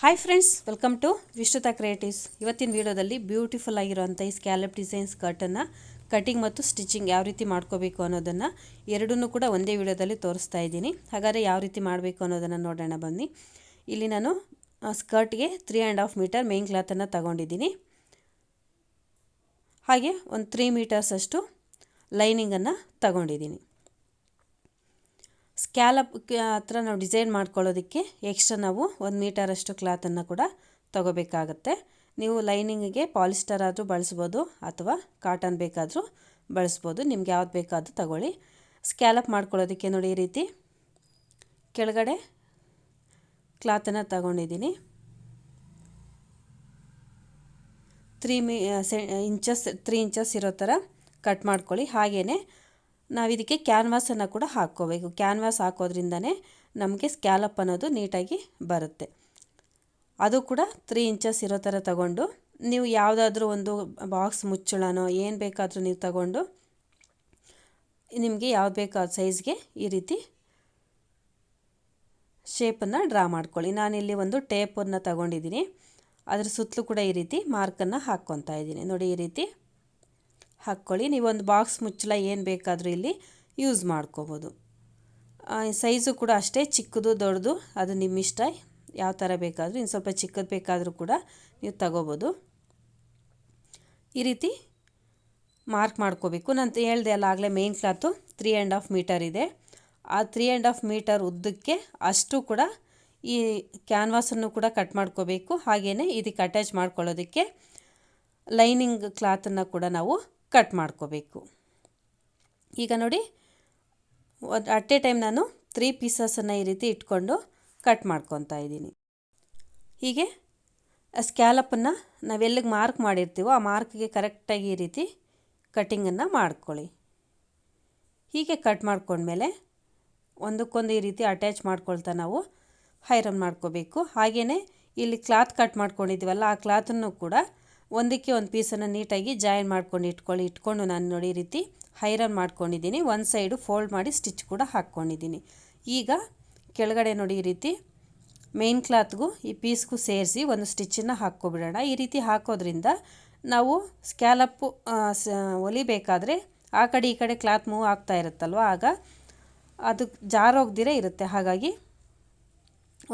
Hi friends, welcome to Vishruta creatives. ಇವತ್ತಿನ ವಿಡಿಯೋದಲ್ಲಿ beautiful ಆಗಿರುವಂಥ ಈ ಸ್ಕ್ಯಾಲಪ್ ಡಿಸೈನ್ ಸ್ಕರ್ಟನ್ನು ಕಟಿಂಗ್ ಮತ್ತು ಸ್ಟಿಚಿಂಗ್ ಯಾವ ರೀತಿ ಮಾಡ್ಕೋಬೇಕು ಅನ್ನೋದನ್ನು ಎರಡನ್ನೂ ಕೂಡ ಒಂದೇ ವಿಡಿಯೋದಲ್ಲಿ ತೋರಿಸ್ತಾ ಇದ್ದೀನಿ. ಹಾಗಾದರೆ ಯಾವ ರೀತಿ ಮಾಡಬೇಕು ಅನ್ನೋದನ್ನು ನೋಡೋಣ ಬನ್ನಿ. ಇಲ್ಲಿ ನಾನು ಸ್ಕರ್ಟ್ಗೆ 3.5 ಮೀಟರ್ ಮೇನ್ ಕ್ಲಾತನ್ನು ತಗೊಂಡಿದ್ದೀನಿ. ಹಾಗೆ ಒಂದು 3 ಮೀಟರ್ಸ್ ಅಷ್ಟು ಲೈನಿಂಗನ್ನು ತಗೊಂಡಿದ್ದೀನಿ. ಸ್ಕ್ಯಾಲಪ್ ಹತ್ರ ನಾವು ಡಿಸೈನ್ ಮಾಡ್ಕೊಳ್ಳೋದಕ್ಕೆ ಎಕ್ಸ್ಟ್ರಾ ನಾವು 1 ಮೀಟರಷ್ಟು ಕ್ಲಾತನ್ನು ಕೂಡ ತಗೋಬೇಕಾಗತ್ತೆ. ನೀವು ಲೈನಿಂಗಿಗೆ ಪಾಲಿಸ್ಟರ್ ಆದರೂ ಬಳಸ್ಬೋದು ಅಥವಾ ಕಾಟನ್ ಬೇಕಾದರೂ ಬಳಸ್ಬೋದು, ನಿಮ್ಗೆ ಯಾವ್ದು ಬೇಕಾದರೂ ತಗೊಳ್ಳಿ. ಸ್ಕ್ಯಾಲಪ್ ಮಾಡ್ಕೊಳ್ಳೋದಕ್ಕೆ ನೋಡಿ, ಈ ರೀತಿ ಕೆಳಗಡೆ ಕ್ಲಾತನ್ನು ತಗೊಂಡಿದ್ದೀನಿ. 3 ಇಂಚಸ್ ಇರೋ ಥರ ಕಟ್ ಮಾಡ್ಕೊಳ್ಳಿ. ಹಾಗೆಯೇ ನಾವಿದಕ್ಕೆ ಕ್ಯಾನ್ವಾಸನ್ನು ಕೂಡ ಹಾಕ್ಕೋಬೇಕು. ಕ್ಯಾನ್ವಾಸ್ ಹಾಕೋದ್ರಿಂದನೇ ನಮಗೆ ಸ್ಕ್ಯಾಲಪ್ ಅನ್ನೋದು ನೀಟಾಗಿ ಬರುತ್ತೆ. ಅದು ಕೂಡ 3 ಇಂಚಸ್ ಇರೋ ಥರ ತಗೊಂಡು ನೀವು ಯಾವುದಾದ್ರೂ ಒಂದು ಬಾಕ್ಸ್ ಮುಚ್ಚಳನೋ ಏನು ಬೇಕಾದರೂ ನೀವು ತಗೊಂಡು ನಿಮಗೆ ಯಾವ್ದು ಬೇಕಾದ ಸೈಜ್ಗೆ ಈ ರೀತಿ ಶೇಪನ್ನು ಡ್ರಾ ಮಾಡ್ಕೊಳ್ಳಿ. ನಾನಿಲ್ಲಿ ಒಂದು ಟೇಪನ್ನು ತಗೊಂಡಿದ್ದೀನಿ. ಅದರ ಸುತ್ತಲೂ ಕೂಡ ಈ ರೀತಿ ಮಾರ್ಕನ್ನು ಹಾಕ್ಕೊತಾ ಇದ್ದೀನಿ. ನೋಡಿ, ಈ ರೀತಿ ಹಾಕ್ಕೊಳ್ಳಿ. ನೀವೊಂದು ಬಾಕ್ಸ್ ಮುಚ್ಚಳ ಏನು ಬೇಕಾದರೂ ಇಲ್ಲಿ ಯೂಸ್ ಮಾಡ್ಕೋಬೋದು. ಸೈಜು ಕೂಡ ಅಷ್ಟೇ, ಚಿಕ್ಕದು ದೊಡ್ಡದು ಅದು ನಿಮ್ಮ ಇಷ್ಟ, ಯಾವ ಥರ ಬೇಕಾದರೂ. ಇನ್ನು ಸ್ವಲ್ಪ ಚಿಕ್ಕದು ಬೇಕಾದರೂ ಕೂಡ ನೀವು ತಗೋಬೋದು. ಈ ರೀತಿ ಮಾರ್ಕ್ ಮಾಡ್ಕೋಬೇಕು. ನಾನು ಹೇಳ್ದೆ ಅಲ್ಲ ಆಗಲೇ, ಮೇನ್ ಕ್ಲಾತು 3.5 ಮೀಟರ್ ಇದೆ. ಆ 3.5 ಮೀಟರ್ ಉದ್ದಕ್ಕೆ ಅಷ್ಟು ಕೂಡ ಈ ಕ್ಯಾನ್ವಾಸನ್ನು ಕೂಡ ಕಟ್ ಮಾಡ್ಕೋಬೇಕು. ಹಾಗೆಯೇ ಇದಕ್ಕೆ ಅಟ್ಯಾಚ್ ಮಾಡ್ಕೊಳ್ಳೋದಕ್ಕೆ ಲೈನಿಂಗ್ ಕ್ಲಾತನ್ನು ಕೂಡ ನಾವು ಕಟ್ ಮಾಡ್ಕೋಬೇಕು. ಈಗ ನೋಡಿ, ಅಟ್ ಎ ಟೈಮ್ ನಾನು 3 ಪೀಸಸನ್ನು ಈ ರೀತಿ ಇಟ್ಕೊಂಡು ಕಟ್ ಮಾಡ್ಕೊತಾ ಇದ್ದೀನಿ. ಹೀಗೆ ಸ್ಕ್ಯಾಲಪ್ಪನ್ನು ನಾವೆಲ್ಲಿಗೆ ಮಾರ್ಕ್ ಮಾಡಿರ್ತೀವೋ ಆ ಮಾರ್ಕ್ಗೆ ಕರೆಕ್ಟಾಗಿ ಈ ರೀತಿ ಕಟ್ಟಿಂಗನ್ನು ಮಾಡ್ಕೊಳ್ಳಿ. ಹೀಗೆ ಕಟ್ ಮಾಡ್ಕೊಂಡ್ಮೇಲೆ ಒಂದಕ್ಕೊಂದು ಈ ರೀತಿ ಅಟ್ಯಾಚ್ ಮಾಡ್ಕೊಳ್ತಾ ನಾವು ಐರನ್ ಮಾಡ್ಕೋಬೇಕು. ಹಾಗೆಯೇ ಇಲ್ಲಿ ಕ್ಲಾತ್ ಕಟ್ ಮಾಡ್ಕೊಂಡಿದ್ದೀವಲ್ಲ, ಆ ಕ್ಲಾತನ್ನು ಕೂಡ ಒಂದಕ್ಕೆ ಒಂದು ಪೀಸನ್ನು ನೀಟಾಗಿ ಜಾಯಿನ್ ಮಾಡ್ಕೊಂಡು ಇಟ್ಕೊಂಡು ನಾನು ನೋಡಿ ಈ ರೀತಿ ಐರನ್ ಮಾಡ್ಕೊಂಡಿದ್ದೀನಿ. ಒಂದು ಸೈಡು ಫೋಲ್ಡ್ ಮಾಡಿ ಸ್ಟಿಚ್ ಕೂಡ ಹಾಕ್ಕೊಂಡಿದ್ದೀನಿ. ಈಗ ಕೆಳಗಡೆ ನೋಡಿ, ಈ ರೀತಿ ಮೇನ್ ಕ್ಲಾತ್ಗೂ ಈ ಪೀಸ್ಗೂ ಸೇರಿಸಿ ಒಂದು ಸ್ಟಿಚ್ಚನ್ನು ಹಾಕ್ಕೊಬಿಡೋಣ. ಈ ರೀತಿ ಹಾಕೋದ್ರಿಂದ ನಾವು ಸ್ಕ್ಯಾಲಪ್ಪು ಹೊಲಿಬೇಕಾದ್ರೆ ಆ ಕಡೆ ಈ ಕಡೆ ಕ್ಲಾತ್ ಮೂವ್ ಆಗ್ತಾ ಇರುತ್ತಲ್ವ, ಆಗ ಅದು ಜಾರೋಗ್ದಿರೇ ಇರುತ್ತೆ. ಹಾಗಾಗಿ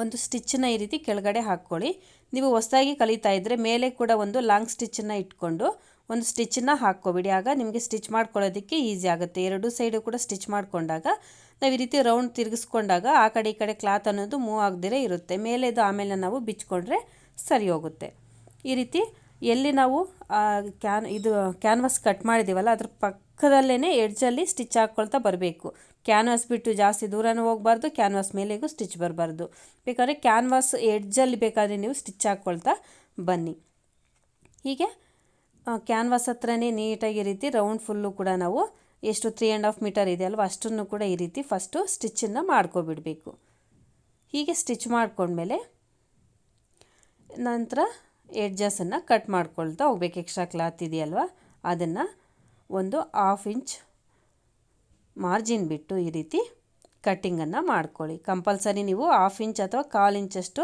ಒಂದು ಸ್ಟಿಚ್ಚನ್ನು ಈ ರೀತಿ ಕೆಳಗಡೆ ಹಾಕ್ಕೊಳ್ಳಿ. ನೀವು ಹೊಸದಾಗಿ ಕಲಿತಾ ಇದ್ದರೆ ಮೇಲೆ ಕೂಡ ಒಂದು ಲಾಂಗ್ ಸ್ಟಿಚ್ಚನ್ನು ಇಟ್ಕೊಂಡು ಒಂದು ಸ್ಟಿಚ್ಚನ್ನು ಹಾಕ್ಕೊಬಿಡಿ. ಆಗ ನಿಮಗೆ ಸ್ಟಿಚ್ ಮಾಡ್ಕೊಳ್ಳೋದಕ್ಕೆ ಈಸಿ ಆಗುತ್ತೆ. ಎರಡೂ ಸೈಡು ಕೂಡ ಸ್ಟಿಚ್ ಮಾಡಿಕೊಂಡಾಗ ನಾವು ಈ ರೀತಿ ರೌಂಡ್ ತಿರುಗಿಸ್ಕೊಂಡಾಗ ಆ ಕಡೆ ಈ ಕಡೆ ಕ್ಲಾತ್ ಅನ್ನೋದು ಮೂವ್ ಆಗದಿರೇ ಇರುತ್ತೆ. ಮೇಲೆದು ಆಮೇಲೆ ನಾವು ಬಿಚ್ಕೊಂಡ್ರೆ ಸರಿ ಹೋಗುತ್ತೆ. ಈ ರೀತಿ ಎಲ್ಲಿ ನಾವು ಕ್ಯಾನ್ವಾಸ್ ಕಟ್ ಮಾಡಿದ್ದೀವಲ್ಲ ಅದ್ರ ಪಕ್ಕದಲ್ಲೇ ಎಡ್ಜಲ್ಲಿ ಸ್ಟಿಚ್ ಹಾಕ್ಕೊಳ್ತಾ ಬರಬೇಕು. ಕ್ಯಾನ್ವಾಸ್ ಬಿಟ್ಟು ಜಾಸ್ತಿ ದೂರನೂ ಹೋಗಬಾರ್ದು, ಕ್ಯಾನ್ವಾಸ್ ಮೇಲೆಗೂ ಸ್ಟಿಚ್ ಬರಬಾರ್ದು. ಬೇಕಾದರೆ ಕ್ಯಾನ್ವಾಸ್ ಎಡ್ಜಲ್ಲಿ ಬೇಕಾದರೆ ನೀವು ಸ್ಟಿಚ್ ಹಾಕ್ಕೊಳ್ತಾ ಬನ್ನಿ. ಹೀಗೆ ಕ್ಯಾನ್ವಾಸ್ ಹತ್ರನೇ ನೀಟಾಗಿ ಈ ರೀತಿ ರೌಂಡ್ ಫುಲ್ಲು ಕೂಡ ನಾವು ಎಷ್ಟು 3.5 ಮೀಟರ್ ಇದೆ ಅಲ್ವ, ಅಷ್ಟನ್ನು ಕೂಡ ಈ ರೀತಿ ಫಸ್ಟು ಸ್ಟಿಚ್ಚನ್ನು ಮಾಡ್ಕೊಬಿಡಬೇಕು. ಹೀಗೆ ಸ್ಟಿಚ್ ಮಾಡ್ಕೊಂಡ್ಮೇಲೆ ನಂತರ ಎಡ್ಜಸನ್ನು ಕಟ್ ಮಾಡ್ಕೊಳ್ತಾ ಹೋಗ್ಬೇಕು. ಎಕ್ಸ್ಟ್ರಾ ಕ್ಲಾತ್ ಇದೆಯಲ್ವ, ಅದನ್ನು ಒಂದು 1/2 ಇಂಚ್ ಮಾರ್ಜಿನ್ ಬಿಟ್ಟು ಈ ರೀತಿ ಕಟ್ಟಿಂಗನ್ನು ಮಾಡ್ಕೊಳ್ಳಿ. ಕಂಪಲ್ಸರಿ ನೀವು 1/2 ಇಂಚ್ ಅಥವಾ 1/4 ಇಂಚಷ್ಟು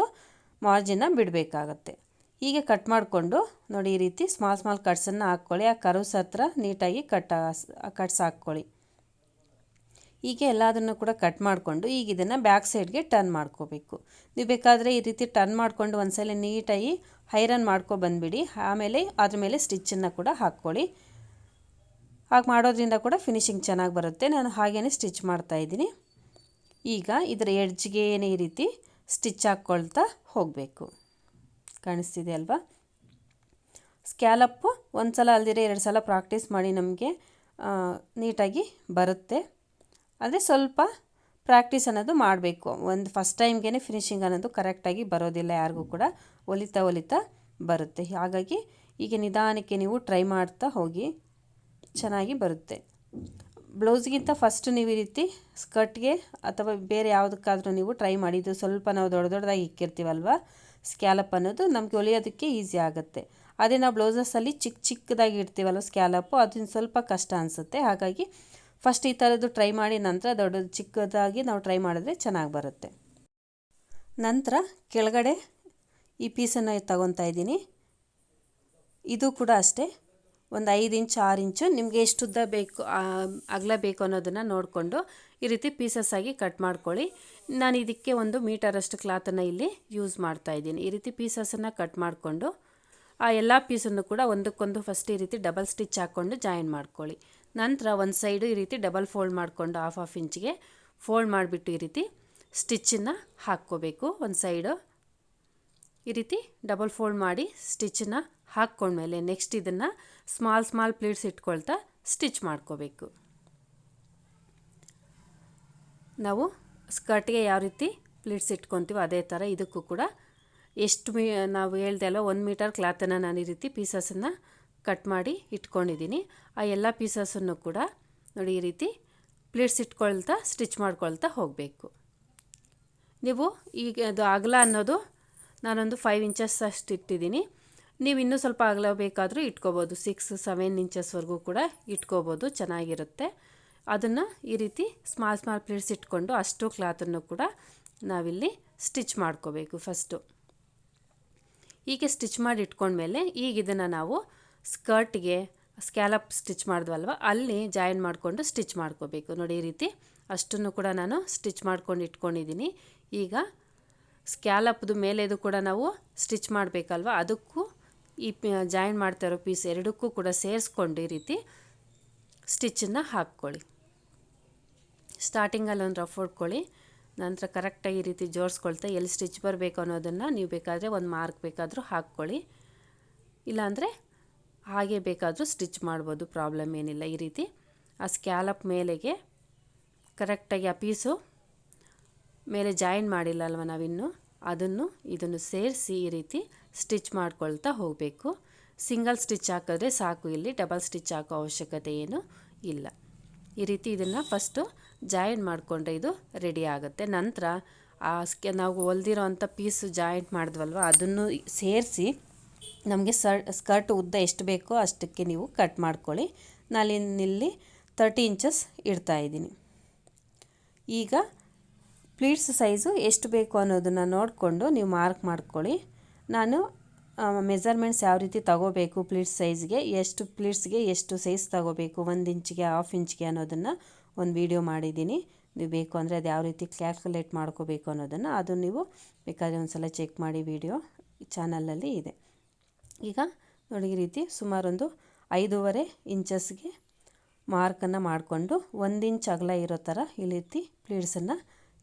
ಮಾರ್ಜಿನ್ನ ಬಿಡಬೇಕಾಗತ್ತೆ. ಹೀಗೆ ಕಟ್ ಮಾಡಿಕೊಂಡು ನೋಡಿ, ಈ ರೀತಿ ಸ್ಮಾಲ್ ಕಟ್ಸನ್ನು ಹಾಕ್ಕೊಳ್ಳಿ. ಆ ಕರ್ವ್ಸ್ ಹತ್ರ ನೀಟಾಗಿ ಕಟ್ಸ್ ಹಾಕ್ಕೊಳ್ಳಿ. ಹೀಗೆ ಎಲ್ಲದನ್ನು ಕೂಡ ಕಟ್ ಮಾಡಿಕೊಂಡು ಈಗ ಇದನ್ನು ಬ್ಯಾಕ್ ಸೈಡ್ಗೆ ಟರ್ನ್ ಮಾಡ್ಕೋಬೇಕು. ನೀವು ಬೇಕಾದರೆ ಈ ರೀತಿ ಟರ್ನ್ ಮಾಡಿಕೊಂಡು ಒಂದ್ಸಲ ನೀಟಾಗಿ ಐರನ್ ಬಂದುಬಿಡಿ. ಆಮೇಲೆ ಅದ್ರ ಮೇಲೆ ಸ್ಟಿಚ್ಚನ್ನು ಕೂಡ ಹಾಕ್ಕೊಳ್ಳಿ. ಹಾಗೆ ಮಾಡೋದ್ರಿಂದ ಕೂಡ ಫಿನಿಶಿಂಗ್ ಚೆನ್ನಾಗಿ ಬರುತ್ತೆ. ನಾನು ಹಾಗೇ ಸ್ಟಿಚ್ ಮಾಡ್ತಾಯಿದ್ದೀನಿ. ಈಗ ಇದರ ಎಡ್ಜ್ಗೆ ಈ ರೀತಿ ಸ್ಟಿಚ್ ಹಾಕ್ಕೊಳ್ತಾ ಹೋಗಬೇಕು. ಕಾಣಿಸ್ತಿದೆ ಅಲ್ವಾ? ಸ್ಕ್ಯಾಲಪ್ಪು ಒಂದು ಸಲ ಅಲ್ದಿರೆ 2 ಸಲ ಪ್ರಾಕ್ಟೀಸ್ ಮಾಡಿ ನಮಗೆ ನೀಟಾಗಿ ಬರುತ್ತೆ. ಆದರೆ ಸ್ವಲ್ಪ ಪ್ರಾಕ್ಟೀಸ್ ಅನ್ನೋದು ಮಾಡಬೇಕು. ಒಂದು ಫಸ್ಟ್ ಟೈಮ್ಗೆ ಫಿನಿಶಿಂಗ್ ಅನ್ನೋದು ಕರೆಕ್ಟಾಗಿ ಬರೋದಿಲ್ಲ, ಯಾರಿಗೂ ಕೂಡ ಹೊಲಿತಾ ಬರುತ್ತೆ. ಹಾಗಾಗಿ ಈಗ ನಿಧಾನಕ್ಕೆ ನೀವು ಟ್ರೈ ಮಾಡ್ತಾ ಹೋಗಿ, ಚೆನ್ನಾಗಿ ಬರುತ್ತೆ. ಬ್ಲೌಸ್ಗಿಂತ ಫಸ್ಟ್ ನೀವು ಈ ರೀತಿ ಸ್ಕರ್ಟ್ಗೆ ಅಥವಾ ಬೇರೆ ಯಾವುದಕ್ಕಾದರೂ ನೀವು ಟ್ರೈ ಮಾಡಿದ್ದು ಸ್ವಲ್ಪ ನಾವು ದೊಡ್ಡದಾಗಿ ಇಕ್ಕಿರ್ತೀವಲ್ವ, ಸ್ಕ್ಯಾಲಪ್ ಅನ್ನೋದು ನಮಗೆ ಹೊಲಿಯೋದಕ್ಕೆ ಈಸಿ ಆಗುತ್ತೆ. ಅದೇ ನಾವು ಬ್ಲೌಸಸಲ್ಲಿ ಚಿಕ್ಕದಾಗಿ ಇಡ್ತೀವಲ್ವ ಸ್ಕ್ಯಾಲಪ್ಪು, ಅದನ್ನು ಸ್ವಲ್ಪ ಕಷ್ಟ ಅನಿಸುತ್ತೆ. ಹಾಗಾಗಿ ಫಸ್ಟ್ ಈ ಥರದ್ದು ಟ್ರೈ ಮಾಡಿ ನಂತರ ಚಿಕ್ಕದಾಗಿ ನಾವು ಟ್ರೈ ಮಾಡಿದ್ರೆ ಚೆನ್ನಾಗಿ ಬರುತ್ತೆ. ನಂತರ ಕೆಳಗಡೆ ಈ ಪೀಸನ್ನು ತಗೊತಾ ಇದ್ದೀನಿ. ಇದು ಕೂಡ ಅಷ್ಟೇ ಒಂದು 5 ಇಂಚ್ 6 ಇಂಚು ನಿಮಗೆ ಎಷ್ಟು ಉದ್ದ ಬೇಕು ಅಗಲ ಬೇಕು ಅನ್ನೋದನ್ನು ನೋಡಿಕೊಂಡು ಈ ರೀತಿ ಪೀಸಸ್ ಆಗಿ ಕಟ್ ಮಾಡ್ಕೊಳ್ಳಿ. ನಾನು ಇದಕ್ಕೆ 1 ಮೀಟರಷ್ಟು ಕ್ಲಾತನ್ನು ಇಲ್ಲಿ ಯೂಸ್ ಮಾಡ್ತಾ ಇದ್ದೀನಿ. ಈ ರೀತಿ ಪೀಸಸನ್ನು ಕಟ್ ಮಾಡಿಕೊಂಡು ಆ ಎಲ್ಲ ಪೀಸನ್ನು ಕೂಡ ಒಂದಕ್ಕೊಂದು ಫಸ್ಟ್ ಈ ರೀತಿ ಡಬಲ್ ಸ್ಟಿಚ್ ಹಾಕ್ಕೊಂಡು ಜಾಯಿನ್ ಮಾಡ್ಕೊಳ್ಳಿ. ನಂತರ ಒಂದು ಸೈಡು ಈ ರೀತಿ ಡಬಲ್ ಫೋಲ್ಡ್ ಮಾಡಿಕೊಂಡು ಹಾಫ್ ಇಂಚಿಗೆ ಫೋಲ್ಡ್ ಮಾಡಿಬಿಟ್ಟು ಈ ರೀತಿ ಸ್ಟಿಚ್ಚನ್ನು ಹಾಕ್ಕೋಬೇಕು. ಒಂದು ಸೈಡು ಈ ರೀತಿ ಡಬಲ್ ಫೋಲ್ಡ್ ಮಾಡಿ ಸ್ಟಿಚ್ಚನ್ನು ಹಾಕ್ಕೊಂಡ್ಮೇಲೆ ನೆಕ್ಸ್ಟ್ ಇದನ್ನು ಸ್ಮಾಲ್ ಪ್ಲೀಟ್ಸ್ ಇಟ್ಕೊಳ್ತಾ ಸ್ಟಿಚ್ ಮಾಡ್ಕೋಬೇಕು. ನಾವು ಸ್ಕರ್ಟ್ಗೆ ಯಾವ ರೀತಿ ಪ್ಲೀಟ್ಸ್ ಇಟ್ಕೊತೀವೋ ಅದೇ ಥರ ಇದಕ್ಕೂ ಕೂಡ ಎಷ್ಟು ನಾವು ಹೇಳ್ದೆ ಅಲ್ವ 1 ಮೀಟರ್ ಕ್ಲಾತನ್ನು ನಾನು ಈ ರೀತಿ ಪೀಸಸನ್ನು ಕಟ್ ಮಾಡಿ ಇಟ್ಕೊಂಡಿದ್ದೀನಿ. ಆ ಎಲ್ಲ ಪೀಸಸನ್ನು ಕೂಡ ನೋಡಿ ಈ ರೀತಿ ಪ್ಲೀಟ್ಸ್ ಇಟ್ಕೊಳ್ತಾ ಸ್ಟಿಚ್ ಮಾಡ್ಕೊಳ್ತಾ ಹೋಗಬೇಕು. ನೀವು ಈಗ ಅದು ಅಗಲ ಅನ್ನೋದು ನಾನೊಂದು 5 ಇಂಚಸ್ ಅಷ್ಟು ಇಟ್ಟಿದ್ದೀನಿ. ನೀವು ಇನ್ನೂ ಸ್ವಲ್ಪ ಅಗಲ ಬೇಕಾದರೂ ಇಟ್ಕೋಬೋದು, 6-7 ಇಂಚಸ್ವರೆಗೂ ಕೂಡ ಇಟ್ಕೋಬೋದು, ಚೆನ್ನಾಗಿರುತ್ತೆ. ಅದನ್ನು ಈ ರೀತಿ ಸ್ಮಾಲ್ ಪ್ಲೀಟ್ಸ್ ಇಟ್ಕೊಂಡು ಅಷ್ಟು ಕ್ಲಾತನ್ನು ಕೂಡ ನಾವಿಲ್ಲಿ ಸ್ಟಿಚ್ ಮಾಡ್ಕೋಬೇಕು ಫಸ್ಟು. ಹೀಗೆ ಸ್ಟಿಚ್ ಮಾಡಿ ಇಟ್ಕೊಂಡ್ಮೇಲೆ ಈಗ ಇದನ್ನು ನಾವು ಸ್ಕರ್ಟ್ಗೆ ಸ್ಕ್ಯಾಲಪ್ ಸ್ಟಿಚ್ ಮಾಡಿದ್ವಲ್ವ ಅಲ್ಲಿ ಜಾಯಿನ್ ಮಾಡಿಕೊಂಡು ಸ್ಟಿಚ್ ಮಾಡ್ಕೋಬೇಕು. ನೋಡಿ ಈ ರೀತಿ ಅಷ್ಟನ್ನು ಕೂಡ ನಾನು ಸ್ಟಿಚ್ ಮಾಡ್ಕೊಂಡು ಇಟ್ಕೊಂಡಿದ್ದೀನಿ. ಈಗ ಸ್ಕ್ಯಾಲಪ್ದು ಮೇಲೆದು ಕೂಡ ನಾವು ಸ್ಟಿಚ್ ಮಾಡಬೇಕಲ್ವ, ಅದಕ್ಕೂ ಈ ಜಾಯಿನ್ ಮಾಡ್ತಾ ಇರೋ ಪೀಸ್ ಎರಡಕ್ಕೂ ಕೂಡ ಸೇರಿಸ್ಕೊಂಡು ಈ ರೀತಿ ಸ್ಟಿಚ್ಚನ್ನು ಹಾಕ್ಕೊಳ್ಳಿ. ಸ್ಟಾರ್ಟಿಂಗಲ್ಲಿ ಒಂದು ರಫ್ ಹೊಡ್ಕೊಳ್ಳಿ, ನಂತರ ಕರೆಕ್ಟಾಗಿ ಈ ರೀತಿ ಜೋಡಿಸ್ಕೊಳ್ತಾ ಎಲ್ಲಿ ಸ್ಟಿಚ್ ಬರಬೇಕು ಅನ್ನೋದನ್ನು ನೀವು ಬೇಕಾದರೆ ಒಂದು ಮಾರ್ಕ್ ಬೇಕಾದರೂ ಹಾಕ್ಕೊಳ್ಳಿ, ಇಲ್ಲಾಂದರೆ ಹಾಗೆ ಬೇಕಾದರೂ ಸ್ಟಿಚ್ ಮಾಡ್ಬೋದು, ಪ್ರಾಬ್ಲಮ್ ಏನಿಲ್ಲ. ಈ ರೀತಿ ಆ ಸ್ಕ್ಯಾಲಪ್ ಮೇಲೆಗೆ ಕರೆಕ್ಟಾಗಿ ಆ ಪೀಸು ಮೇಲೆ ಜಾಯಿನ್ ಮಾಡಿಲ್ಲ ಅಲ್ವ ನಾವಿನ್ನು, ಇದನ್ನು ಸೇರಿಸಿ ಈ ರೀತಿ ಸ್ಟಿಚ್ ಮಾಡ್ಕೊಳ್ತಾ ಹೋಗಬೇಕು. ಸಿಂಗಲ್ ಸ್ಟಿಚ್ ಹಾಕಿದ್ರೆ ಸಾಕು, ಇಲ್ಲಿ ಡಬಲ್ ಸ್ಟಿಚ್ ಹಾಕೋ ಅವಶ್ಯಕತೆ ಏನು ಇಲ್ಲ. ಈ ರೀತಿ ಇದನ್ನು ಫಸ್ಟು ಜಾಯಿನ್ ಮಾಡಿಕೊಂಡ್ರೆ ಇದು ರೆಡಿ ಆಗುತ್ತೆ. ನಂತರ ನಾವು ಹೊಲ್ದಿರೋ ಅಂಥ ಪೀಸು ಜಾಯಿಂಟ್ ಮಾಡಿದ್ವಲ್ವ ಅದನ್ನು ಸೇರಿಸಿ ನಮಗೆ ಸ್ಕರ್ಟ್ ಉದ್ದ ಎಷ್ಟು ಬೇಕೋ ಅಷ್ಟಕ್ಕೆ ನೀವು ಕಟ್ ಮಾಡ್ಕೊಳ್ಳಿ. ನಾನಿಲ್ಲಿ 30 ಇಂಚಸ್ ಇಡ್ತಾಯಿದ್ದೀನಿ. ಈಗ ಪ್ಲೀಟ್ಸ್ ಸೈಜು ಎಷ್ಟು ಬೇಕು ಅನ್ನೋದನ್ನು ನೋಡಿಕೊಂಡು ನೀವು ಮಾರ್ಕ್ ಮಾಡ್ಕೊಳ್ಳಿ. ನಾನು ಮೆಜರ್ಮೆಂಟ್ಸ್ ಯಾವ ರೀತಿ ತಗೋಬೇಕು ಪ್ಲೀಟ್ಸ್ ಸೈಜ್ಗೆ, ಎಷ್ಟು ಪ್ಲೀಟ್ಸ್ಗೆ ಎಷ್ಟು ಸೈಜ್ ತಗೋಬೇಕು, 1 ಇಂಚಿಗೆ ಹಾಫ್ ಇಂಚಿಗೆ ಅನ್ನೋದನ್ನು ಒಂದು ವಿಡಿಯೋ ಮಾಡಿದ್ದೀನಿ. ನೀವು ಬೇಕು ಅಂದರೆ ಅದು ಯಾವ ರೀತಿ ಕ್ಯಾಲ್ಕುಲೇಟ್ ಮಾಡ್ಕೋಬೇಕು ಅನ್ನೋದನ್ನು ಅದು ನೀವು ಬೇಕಾದರೆ ಒಂದು ಸಲ ಚೆಕ್ ಮಾಡಿ, ವಿಡಿಯೋ ಚಾನಲಲ್ಲಿ ಇದೆ. ಈಗ ನೋಡಿ ಈ ರೀತಿ ಸುಮಾರೊಂದು 5.5 ಇಂಚಸ್ಗೆ ಮಾರ್ಕನ್ನು ಮಾಡಿಕೊಂಡು 1 ಇಂಚ್ ಅಗಲ ಇರೋ ಥರ ಈ ರೀತಿ ಪ್ಲೀಟ್ಸನ್ನು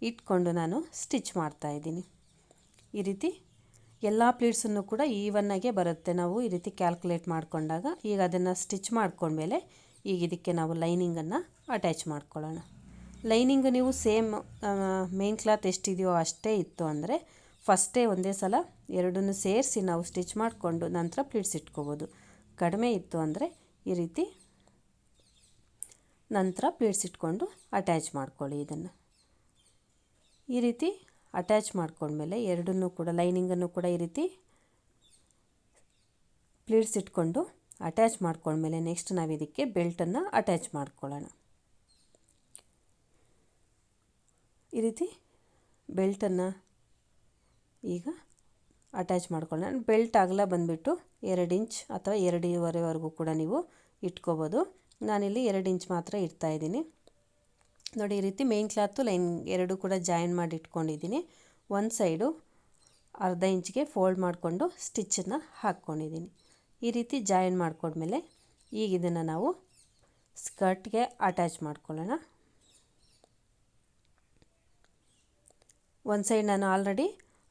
ಇಟ್ಕೊಂಡು ನಾನು ಸ್ಟಿಚ್ ಮಾಡ್ತಾಯಿದ್ದೀನಿ. ಈ ರೀತಿ ಎಲ್ಲ ಪ್ಲೀಟ್ಸನ್ನು ಕೂಡ ಈವನ್ನಾಗೆ ಬರುತ್ತೆ ನಾವು ಈ ರೀತಿ ಕ್ಯಾಲ್ಕುಲೇಟ್ ಮಾಡಿಕೊಂಡಾಗ. ಈಗ ಅದನ್ನು ಸ್ಟಿಚ್ ಮಾಡ್ಕೊಂಡ್ಮೇಲೆ ಈಗ ಇದಕ್ಕೆ ನಾವು ಲೈನಿಂಗನ್ನು ಅಟ್ಯಾಚ್ ಮಾಡ್ಕೊಳ್ಳೋಣ. ಲೈನಿಂಗ್ ನೀವು ಸೇಮ್ ಮೇನ್ ಕ್ಲಾತ್ ಎಷ್ಟಿದೆಯೋ ಅಷ್ಟೇ ಇತ್ತು ಅಂದರೆ ಫಸ್ಟೇ ಒಂದೇ ಸಲ ಎರಡನ್ನೂ ಸೇರಿಸಿ ನಾವು ಸ್ಟಿಚ್ ಮಾಡಿಕೊಂಡು ನಂತರ ಪ್ಲೀಟ್ಸ್ ಇಟ್ಕೋಬೋದು. ಕಡಿಮೆ ಇತ್ತು ಅಂದರೆ ಈ ರೀತಿ ನಂತರ ಪ್ಲೀಟ್ಸ್ ಇಟ್ಕೊಂಡು ಅಟ್ಯಾಚ್ ಮಾಡ್ಕೊಳ್ಳಿ. ಇದನ್ನು ಈ ರೀತಿ ಅಟ್ಯಾಚ್ ಮಾಡ್ಕೊಂಡ್ಮೇಲೆ ಎರಡನ್ನೂ ಕೂಡ ಲೈನಿಂಗನ್ನು ಕೂಡ ಈ ರೀತಿ ಪ್ಲೀಟ್ಸ್ ಇಟ್ಕೊಂಡು ಅಟ್ಯಾಚ್ ಮಾಡ್ಕೊಂಡ್ಮೇಲೆ ನೆಕ್ಸ್ಟ್ ನಾವು ಇದಕ್ಕೆ ಬೆಲ್ಟನ್ನು ಅಟ್ಯಾಚ್ ಮಾಡ್ಕೊಳ್ಳೋಣ. ಈ ರೀತಿ ಬೆಲ್ಟನ್ನು ಈಗ ಅಟ್ಯಾಚ್ ಮಾಡ್ಕೊಳ್ಳೋಣ. ಬೆಲ್ಟ್ ಅಗಲ ಬಂದುಬಿಟ್ಟು 2 ಇಂಚ್ ಅಥವಾ 2.5ವರೆಗೂ ಕೂಡ ನೀವು ಇಟ್ಕೋಬೋದು. ನಾನಿಲ್ಲಿ 2 ಇಂಚ್ ಮಾತ್ರ ಇಡ್ತಾಯಿದ್ದೀನಿ. ನೋಡಿ ಈ ರೀತಿ ಮೇನ್ ಕ್ಲಾತು ಲೈನ್ ಎರಡು ಕೂಡ ಜಾಯಿನ್ ಮಾಡಿ ಇಟ್ಕೊಂಡಿದ್ದೀನಿ. ಒಂದು ಸೈಡು ಅರ್ಧ ಇಂಚಿಗೆ ಫೋಲ್ಡ್ ಮಾಡಿಕೊಂಡು ಸ್ಟಿಚ್ಚನ್ನು ಹಾಕ್ಕೊಂಡಿದ್ದೀನಿ. ಈ ರೀತಿ ಜಾಯಿನ್ ಮಾಡ್ಕೊಂಡ್ಮೇಲೆ ಈಗ ಇದನ್ನು ನಾವು ಸ್ಕರ್ಟ್ಗೆ ಅಟ್ಯಾಚ್ ಮಾಡ್ಕೊಳ್ಳೋಣ. ಒಂದು ಸೈಡ್ ನಾನು ಆಲ್ರೆಡಿ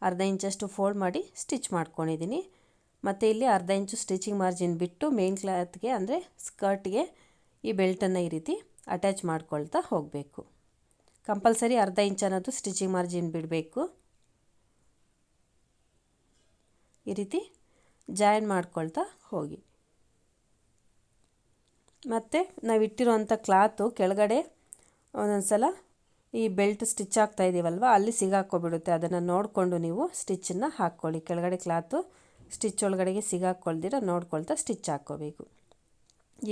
ಅರ್ಧ ಇಂಚಷ್ಟು ಫೋಲ್ಡ್ ಮಾಡಿ ಸ್ಟಿಚ್ ಮಾಡ್ಕೊಂಡಿದ್ದೀನಿ. ಮತ್ತು ಇಲ್ಲಿ ಅರ್ಧ ಇಂಚು ಸ್ಟಿಚಿಂಗ್ ಮಾರ್ಜಿನ್ ಬಿಟ್ಟು ಮೇನ್ ಕ್ಲಾತ್ಗೆ ಅಂದರೆ ಸ್ಕರ್ಟ್ಗೆ ಈ ಬೆಲ್ಟನ್ನು ಈ ರೀತಿ ಅಟ್ಯಾಚ್ ಮಾಡ್ಕೊಳ್ತಾ ಹೋಗಬೇಕು. ಕಂಪಲ್ಸರಿ ಅರ್ಧ ಇಂಚ್ ಅನ್ನೋದು ಸ್ಟಿಚಿಂಗ್ ಮಾರ್ಜಿನ್ ಬಿಡಬೇಕು. ಈ ರೀತಿ ಜಾಯಿನ್ ಮಾಡ್ಕೊಳ್ತಾ ಹೋಗಿ. ಮತ್ತು ನಾವು ಇಟ್ಟಿರೋಂಥ ಕ್ಲಾತು ಕೆಳಗಡೆ ಒಂದೊಂದು ಸಲ ಈ ಬೆಲ್ಟ್ ಸ್ಟಿಚ್ ಆಗ್ತಾ ಇದೀವಲ್ವ ಅಲ್ಲಿ ಸಿಗಾಕ್ಕೊಬಿಡುತ್ತೆ. ಅದನ್ನು ನೋಡಿಕೊಂಡು ನೀವು ಸ್ಟಿಚ್ಚನ್ನು ಹಾಕ್ಕೊಳ್ಳಿ. ಕೆಳಗಡೆ ಕ್ಲಾತು ಸ್ಟಿಚ್ ಒಳಗಡೆಗೆ ಸಿಗಾಕ್ಕೊಳ್ದಿರ ನೋಡ್ಕೊಳ್ತಾ ಸ್ಟಿಚ್ ಹಾಕ್ಕೋಬೇಕು.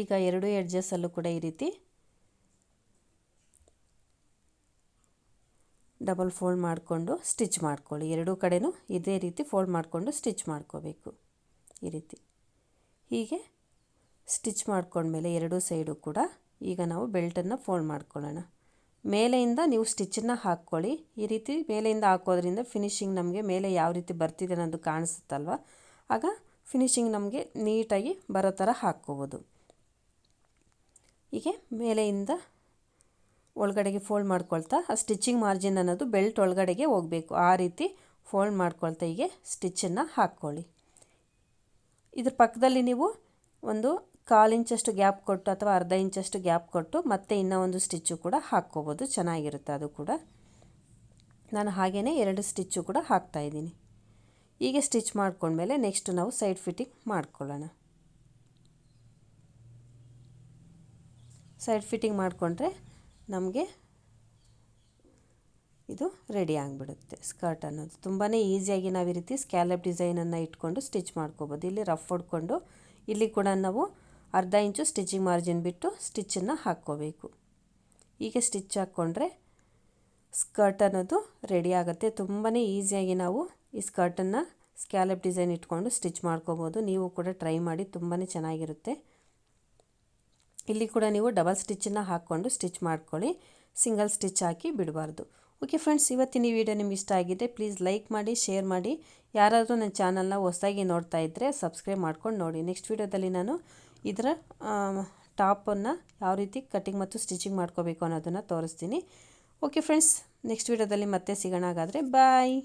ಈಗ ಎರಡು ಎಡ್ಜಸ್ಸಲ್ಲೂ ಕೂಡ ಈ ರೀತಿ ಡಬಲ್ ಫೋಲ್ಡ್ ಮಾಡಿಕೊಂಡು ಸ್ಟಿಚ್ ಮಾಡ್ಕೊಳ್ಳಿ. ಎರಡೂ ಕಡೆನೂ ಇದೇ ರೀತಿ ಫೋಲ್ಡ್ ಮಾಡಿಕೊಂಡು ಸ್ಟಿಚ್ ಮಾಡ್ಕೋಬೇಕು. ಈ ರೀತಿ ಹೀಗೆ ಸ್ಟಿಚ್ ಮಾಡ್ಕೊಂಡ್ಮೇಲೆ ಎರಡೂ ಸೈಡು ಕೂಡ ಈಗ ನಾವು ಬೆಲ್ಟನ್ನು ಫೋಲ್ಡ್ ಮಾಡ್ಕೊಳ್ಳೋಣ. ಮೇಲೆಯಿಂದ ನೀವು ಸ್ಟಿಚ್ಚನ್ನು ಹಾಕ್ಕೊಳ್ಳಿ. ಈ ರೀತಿ ಮೇಲೆಯಿಂದ ಹಾಕೋದ್ರಿಂದ ಫಿನಿಶಿಂಗ್ ನಮಗೆ ಮೇಲೆ ಯಾವ ರೀತಿ ಬರ್ತಿದೆ ಅನ್ನೋದು ಕಾಣಿಸುತ್ತಲ್ವ, ಆಗ ಫಿನಿಶಿಂಗ್ ನಮಗೆ ನೀಟಾಗಿ ಬರೋ ಥರ ಹಾಕ್ಕೋಬೋದು. ಹೀಗೆ ಮೇಲೆಯಿಂದ ಒಳಗಡೆಗೆ ಫೋಲ್ಡ್ ಮಾಡ್ಕೊಳ್ತಾ ಆ ಸ್ಟಿಚಿಂಗ್ ಮಾರ್ಜಿನ್ ಅನ್ನೋದು ಬೆಲ್ಟ್ ಒಳಗಡೆಗೆ ಹೋಗಬೇಕು. ಆ ರೀತಿ ಫೋಲ್ಡ್ ಮಾಡ್ಕೊಳ್ತಾ ಹೀಗೆ ಸ್ಟಿಚ್ಚನ್ನು ಹಾಕ್ಕೊಳ್ಳಿ. ಇದ್ರ ಪಕ್ಕದಲ್ಲಿ ನೀವು ಒಂದು 1/4 ಇಂಚಷ್ಟು ಗ್ಯಾಪ್ ಕೊಟ್ಟು ಅಥವಾ ಅರ್ಧ ಇಂಚಷ್ಟು ಗ್ಯಾಪ್ ಕೊಟ್ಟು ಮತ್ತೆ ಇನ್ನೂ ಒಂದು ಸ್ಟಿಚ್ಚು ಕೂಡ ಹಾಕ್ಕೋಬೋದು, ಚೆನ್ನಾಗಿರುತ್ತೆ ಅದು ಕೂಡ. ನಾನು ಹಾಗೇ 2 ಸ್ಟಿಚ್ಚು ಕೂಡ ಹಾಕ್ತಾಯಿದ್ದೀನಿ. ಹೀಗೆ ಸ್ಟಿಚ್ ಮಾಡ್ಕೊಂಡ್ಮೇಲೆ ನೆಕ್ಸ್ಟ್ ನಾವು ಸೈಡ್ ಫಿಟ್ಟಿಂಗ್ ಮಾಡ್ಕೊಳ್ಳೋಣ. ಸೈಡ್ ಫಿಟ್ಟಿಂಗ್ ಮಾಡಿಕೊಂಡ್ರೆ ನಮಗೆ ಇದು ರೆಡಿ ಆಗಿಬಿಡುತ್ತೆ. ಸ್ಕರ್ಟ್ ಅನ್ನೋದು ತುಂಬಾ ಈಸಿಯಾಗಿ ನಾವು ಈ ರೀತಿ ಸ್ಕ್ಯಾಲಪ್ ಡಿಸೈನನ್ನು ಇಟ್ಕೊಂಡು ಸ್ಟಿಚ್ ಮಾಡ್ಕೋಬೋದು. ಇಲ್ಲಿ ರಫ್ ಹೊಡ್ಕೊಂಡು ಇಲ್ಲಿ ಕೂಡ ನಾವು ಅರ್ಧ ಇಂಚು ಸ್ಟಿಚಿಂಗ್ ಮಾರ್ಜಿನ್ ಬಿಟ್ಟು ಸ್ಟಿಚ್ಚನ್ನು ಹಾಕ್ಕೋಬೇಕು. ಹೀಗೆ ಸ್ಟಿಚ್ ಹಾಕ್ಕೊಂಡ್ರೆ ಸ್ಕರ್ಟ್ ಅನ್ನೋದು ರೆಡಿ ಆಗುತ್ತೆ. ತುಂಬಾ ಈಸಿಯಾಗಿ ನಾವು ಈ ಸ್ಕರ್ಟನ್ನು ಸ್ಕ್ಯಾಲಪ್ ಡಿಸೈನ್ ಇಟ್ಕೊಂಡು ಸ್ಟಿಚ್ ಮಾಡ್ಕೋಬೋದು. ನೀವು ಕೂಡ ಟ್ರೈ ಮಾಡಿ, ತುಂಬಾ ಚೆನ್ನಾಗಿರುತ್ತೆ. ಇಲ್ಲಿ ಕೂಡ ನೀವು ಡಬಲ್ ಸ್ಟಿಚ್ಚನ್ನು ಹಾಕ್ಕೊಂಡು ಸ್ಟಿಚ್ ಮಾಡ್ಕೊಳ್ಳಿ, ಸಿಂಗಲ್ ಸ್ಟಿಚ್ ಹಾಕಿ ಬಿಡಬಾರ್ದು. ಓಕೆ ಫ್ರೆಂಡ್ಸ್, ಇವತ್ತಿನ ಈ ವಿಡಿಯೋ ನಿಮ್ಗೆ ಇಷ್ಟ ಆಗಿದೆ, ಪ್ಲೀಸ್ ಲೈಕ್ ಮಾಡಿ, ಶೇರ್ ಮಾಡಿ. ಯಾರಾದರೂ ನನ್ನ ಚಾನಲ್ನ ಹೊಸದಾಗಿ ನೋಡ್ತಾ ಇದ್ದರೆ ಸಬ್ಸ್ಕ್ರೈಬ್ ಮಾಡ್ಕೊಂಡು ನೋಡಿ. ನೆಕ್ಸ್ಟ್ ವಿಡಿಯೋದಲ್ಲಿ ನಾನು ಇದರ ಟಾಪನ್ನು ಯಾವ ರೀತಿ ಕಟ್ಟಿಂಗ್ ಮತ್ತು ಸ್ಟಿಚಿಂಗ್ ಮಾಡ್ಕೋಬೇಕು ಅನ್ನೋದನ್ನು ತೋರಿಸ್ತೀನಿ. ಓಕೆ ಫ್ರೆಂಡ್ಸ್, ನೆಕ್ಸ್ಟ್ ವಿಡಿಯೋದಲ್ಲಿ ಮತ್ತೆ ಸಿಗೋಣ. ಹಾಗಾದರೆ ಬಾಯ್.